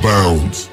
bounds.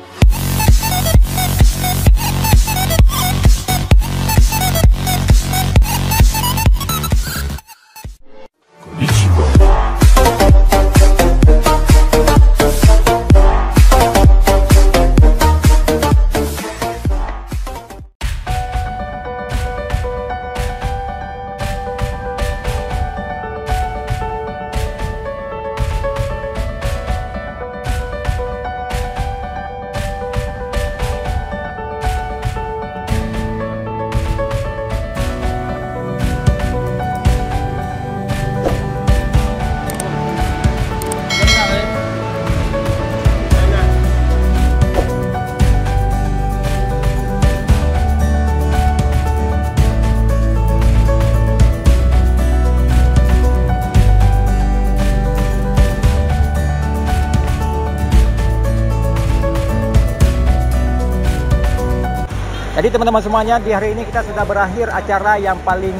Jadi teman-teman semuanya, di hari ini kita sudah berakhir acara yang paling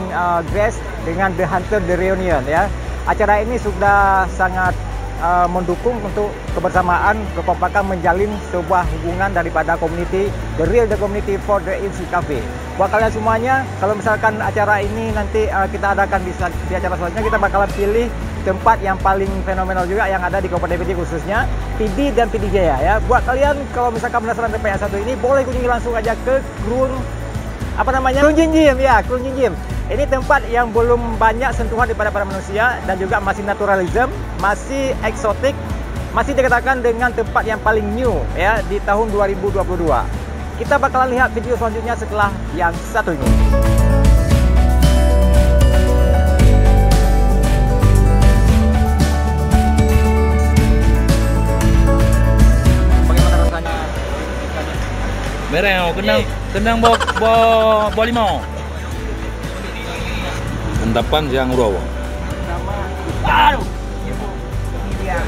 best dengan The Hunter The Reunion ya. Acara ini sudah sangat mendukung untuk kebersamaan, kekompakan, menjalin sebuah hubungan daripada community, the real the community for the Insi Cafe. Buat kalian semuanya, kalau misalkan acara ini nanti kita adakan di acara selanjutnya, kita bakalan pilih tempat yang paling fenomenal juga yang ada di Kabupaten PD, khususnya PD dan PD Jaya ya. Buat kalian kalau misalkan penasaran tempat yang satu ini, boleh kunjungi langsung aja ke Krung Jin Gym ya, Krung Jin Gym. Ini tempat yang belum banyak sentuhan daripada para manusia dan juga masih naturalism, masih eksotik, masih dikatakan dengan tempat yang paling new ya di tahun 2022. Kita bakalan lihat video selanjutnya setelah yang satu ini. Mereng, kendang bawa limau. Endapan yang raw. Aduh, ini dia.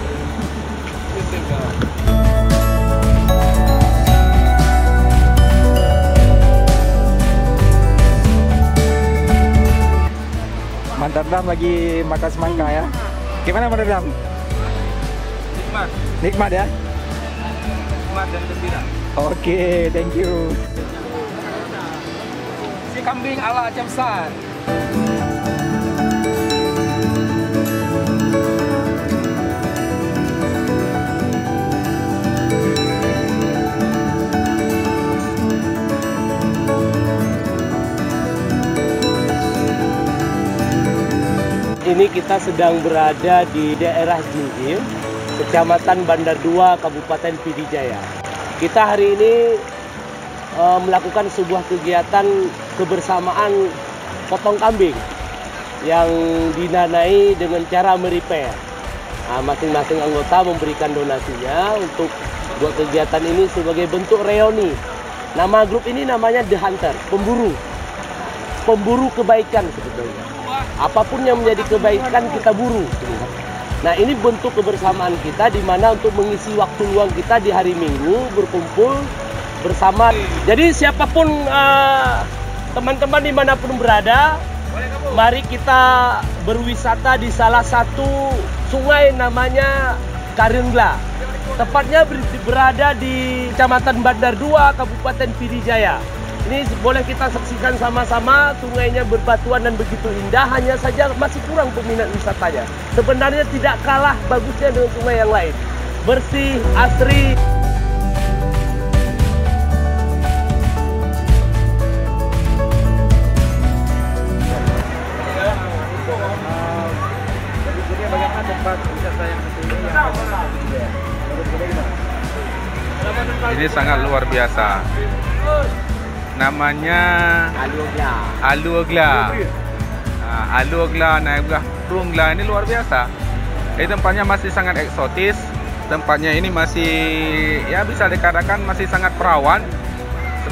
Mantap Dam, lagi makan semangka ya. Gimana Mantap Dam? Nikmat. Nikmat ya? Nikmat dan gembira. Oke, thank you. Si kambing ala Jamsan. Ini kita sedang berada di daerah Jingjing, Kecamatan Bandar 2, Kabupaten PD Jaya. Kita hari ini melakukan sebuah kegiatan kebersamaan potong kambing yang dinanai dengan cara merepair. Masing-masing anggota memberikan donasinya untuk buat kegiatan ini sebagai bentuk reuni. Nama grup ini namanya The Hunter, pemburu kebaikan sebetulnya. Apapun yang menjadi kebaikan kita buru. Nah, ini bentuk kebersamaan kita di mana untuk mengisi waktu luang kita di hari Minggu berkumpul bersama. Jadi siapapun teman-teman dimanapun berada, mari kita berwisata di salah satu sungai namanya Karingla. Tepatnya berada di Kecamatan Bandar 2, Kabupaten PD Jaya. Ini boleh kita saksikan sama-sama, sungainya berbatuan dan begitu indah, hanya saja masih kurang peminat wisatanya. Sebenarnya tidak kalah bagusnya dengan sungai yang lain. Bersih, asri. Jadi bagaimana tempat wisata yang satu ini? Ini sangat luar biasa. Namanya Aluogla. Aluogla naik Krungla ini luar biasa. Ini tempatnya masih sangat eksotis. Tempatnya ini masih ya bisa dikatakan masih sangat perawan,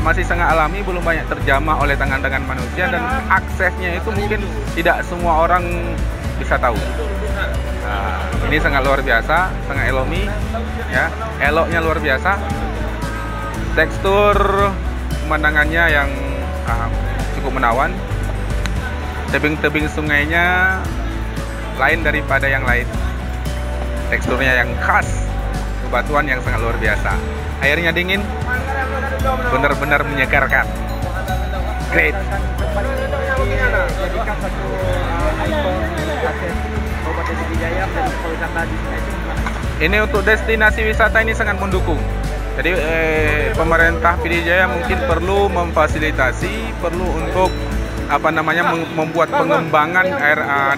masih sangat alami, belum banyak terjamah oleh tangan-tangan manusia dan aksesnya itu mungkin tidak semua orang bisa tahu. Ini sangat luar biasa, sangat elomi, ya, eloknya luar biasa. Tekstur pemandangannya yang cukup menawan. Tebing-tebing sungainya lain daripada yang lain. Teksturnya yang khas, bebatuan yang sangat luar biasa. Airnya dingin, benar-benar menyegarkan. Great. Jadikan satu ikon akses Kabupaten Pidijaya dan wisata di sini itu gimana? Ini untuk destinasi wisata ini sangat mendukung. Jadi pemerintah Pidijaya mungkin perlu memfasilitasi, perlu untuk membuat pengembangan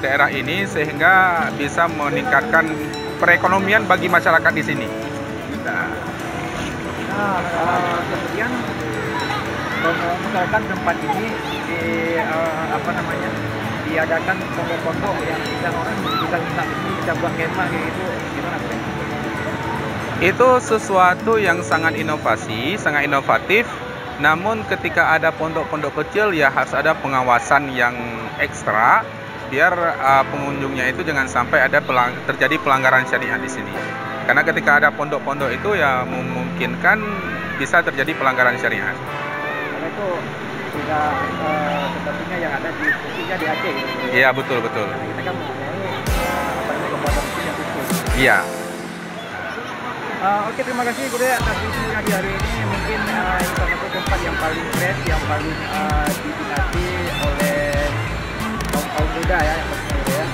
daerah ini sehingga bisa meningkatkan perekonomian bagi masyarakat di sini. Kemudian misalkan tempat ini diadakan pondok-pondok yang bisa orang bisa bisa buang kemah gitu, gimana Bro? Itu sesuatu yang sangat inovatif. Namun ketika ada pondok-pondok kecil ya harus ada pengawasan yang ekstra biar pengunjungnya itu jangan sampai terjadi pelanggaran syariat di sini. Karena ketika ada pondok-pondok itu ya memungkinkan bisa terjadi pelanggaran syariat. Karena itu sudah sepertinya yang ada di posisinya di Aceh gitu. Iya, betul. Kita kan mau kebuatan yang khusus. Iya. Oke, terima kasih Guru atas diskusinya di hari ini. Mungkin ini salah satu tempat yang paling fresh, yang paling diminati oleh kaum muda ya, yang pastinya Guru ya.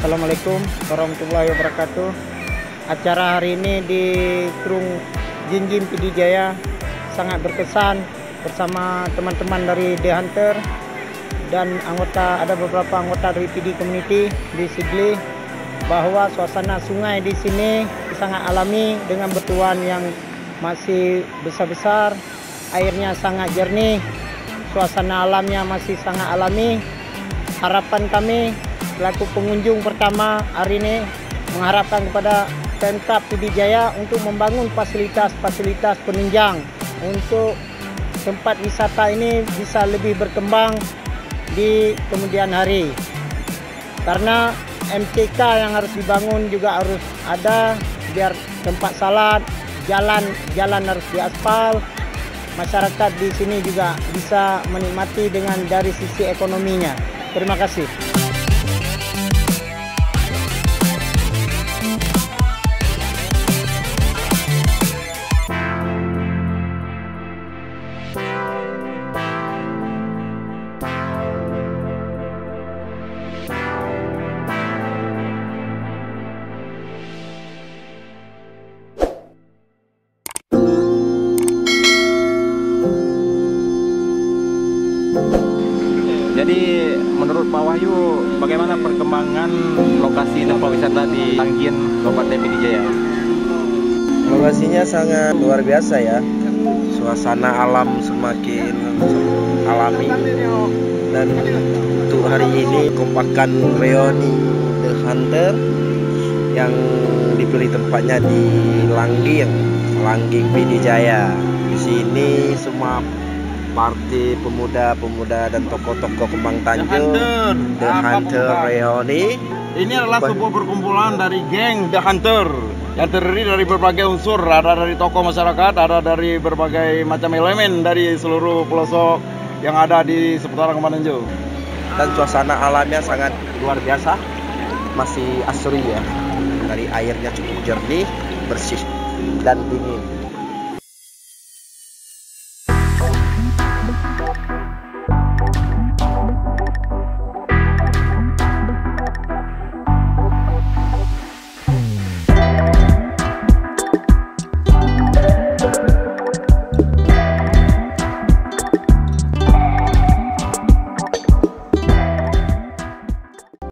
Assalamualaikum warahmatullahi wabarakatuh. Acara hari ini di Krung Jinjim Pidijaya sangat berkesan bersama teman-teman dari The Hunter dan ada beberapa anggota dari PD Community di Sigli, bahwa suasana sungai di sini sangat alami dengan batuan yang masih besar-besar, airnya sangat jernih, suasana alamnya masih sangat alami. Harapan kami selaku pengunjung pertama hari ini mengharapkan kepada Pemkab Pidijaya untuk membangun fasilitas-fasilitas penunjang untuk tempat wisata ini bisa lebih berkembang di kemudian hari. Karena MCK yang harus dibangun juga harus ada biar tempat salat, jalan harus diaspal. Masyarakat di sini juga bisa menikmati dengan dari sisi ekonominya. Terima kasih. Jadi menurut Pak Wahyu, bagaimana perkembangan lokasi tempat wisata di Langgin, Kabupaten Pidijaya? Lokasinya sangat luar biasa ya. Suasana alam semakin alami. Dan untuk hari ini kompakan reuni The Hunter yang dipilih tempatnya di Langging Pidijaya. Di sini semua partai pemuda-pemuda dan tokoh-tokoh Kembang Tanjung The Hunter reuni. Ini adalah sebuah perkumpulan dari geng The Hunter yang terdiri dari berbagai unsur, ada dari tokoh masyarakat, ada dari berbagai macam elemen dari seluruh pelosok yang ada di seputaran Kembang Tanjung. Dan suasana alamnya sangat luar biasa, masih asri ya. Dari airnya cukup jernih, bersih dan dingin.